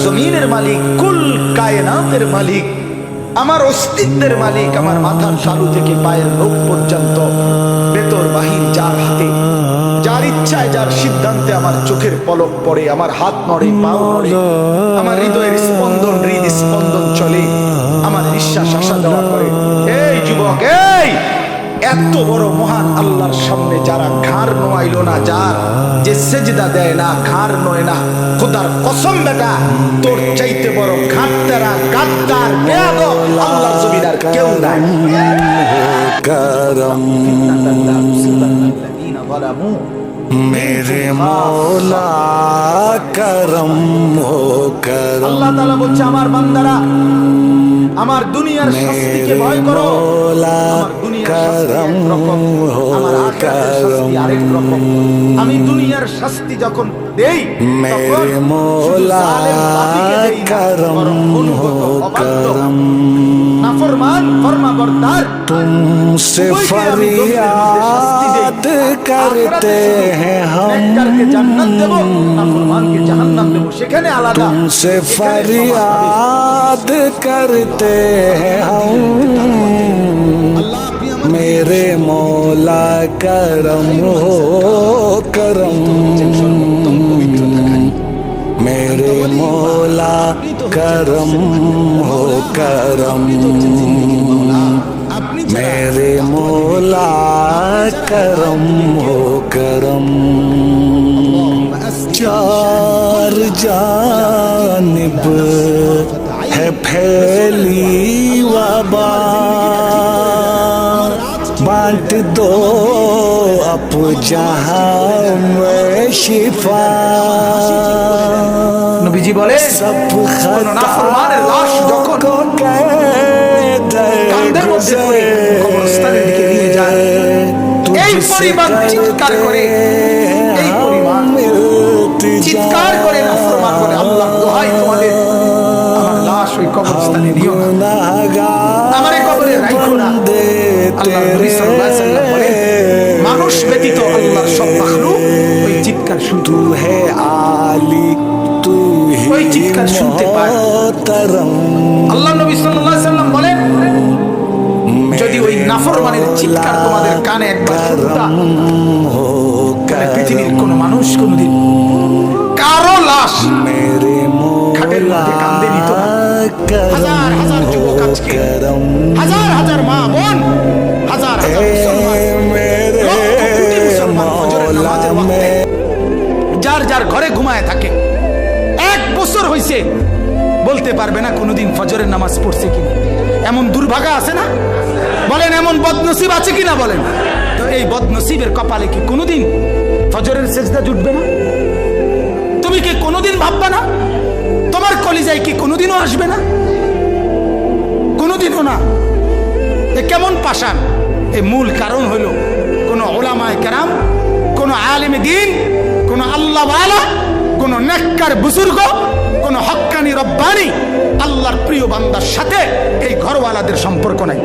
জমিনের মালিক, কুল কায়নাতের মালিক, আমার অস্তিত্বের মালিক, আমার মাথার তালু থেকে পায়ের নখ পর্যন্ত ভেতর বাহির যার হাতে, যার ইচ্ছায় যার সিদ্ধান্তে আমার চোখের পলক পড়ে, আমার হাত নড়ে, পাও নড়ে, আমার হৃদয়ের স্পন্দন, হৃদস্পন্দন চলে, আমার নিঃশ্বাস আসা যাওয়া করে। এই যুবক, এই এত বড় মহান আল্লাহর সামনে যারা ঘাড় নোয়াইল না, যার যে সেজদা দেয় না, ঘাড় নয় না, খোদার কসম বেটা, তোর চাইতে বড় ঘাটতারা, গাদ্দার, বেয়াদব আল্লাহর জমিন আর কেউ নাই। करम मेरे मौला करम हो करम। আল্লাহ তাআলা বলছে, আমার বান্দারা, আমার দুনিয়ার শাস্তিকে ভয় করো। আমার দুনিয়ার শাস্তি একরকম, আমার আখিরাতের শাস্তি আরেক রকম। আমি দুনিয়ার শাস্তি যখন দেই, তখন মৌলা করম हो करम। নাফরমান, ফরমাবরদার, तुमसे फरियाद करते हैं हम, নেককারকে জান্নাত দেব, নাফরমানকে জাহান্নাম দেব, সেখানে আলাদা। तुमसे फरियाद करते हैं हम, मेरे मौला करम हो करम। मेरे मौला करम हो करम, मेरे मौला करम हो करम। चार जानिब है फैली वबा, बांट दो अब जहां में शिफा। নবীজি বলে, सब নাফরমানের লাশ যখন কাঁধের মধ্যে করে কবরস্থানের দিকে নিয়ে যায়, এই পরিমাণ চিৎকার করে, এই পরিমাণ চিৎকার করে নাফরমান বলে, আল্লাহ দোহাই তোমাদের, আমার লাশ ওই কবরস্থানে নিও না, আমার এই কবরে রাখো না। আল্লাহ নবী সাল্লাল্লাহু আলাইহি ওয়াসাল্লাম বলে, মানুষ ব্যতীত আল্লাহর সব মাখলুক ওই চিৎকার শুনতে হে আলী, ওই চিৎকার শুনতে পায়। আল্লাহ নবী সাল্লাল্লাহু আলাইহি ওয়াসাল্লাম বলেন, যদি ওই নাফরমানের চিৎকার তোমাদের কানে একবার শুনতা, তাহলে পৃথিবীর কোন মানুষ কোনদিন কারো লাশ খাটের মধ্যে কাঁদে নিত না। হাজার হাজার যুবক আজকে, হাজার হাজার মা বোন, হাজার হাজার মুসলমান, লক্ষ কোটি মুসলমান ফজরের নামাজের ওয়াক্তে যার যার ঘরে ঘুমায় থাকে, 1 বছর হইছে, বলতে পারবে না কোনোদিন ফজরের নামাজ পড়ছে কিনা। এমন দুর্ভাগা আছে না? বলেন, এমন বদনসিব আছে কিনা বলেন? তো এই বদনসিবের কপালে কি কোনোদিন ফজরের সেজদা জুটবে না? তুমি কি কোনোদিন ভাববে না? তোমার কলিজায় কি কোনোদিনও আসবে না? কোনোদিনও না। এ কেমন পাষাণ? এ মূল কারণ হলো কোন উলামায়ে কেরাম, কোন আলেমে দ্বীন, কোন আল্লাহওয়ালা, কোন নেককার বুজুর্গ, কোন হক্কানি রব্বানি আল্লাহর প্রিয় বান্দার সাথে এই ঘরওয়ালাদের সম্পর্ক নাই।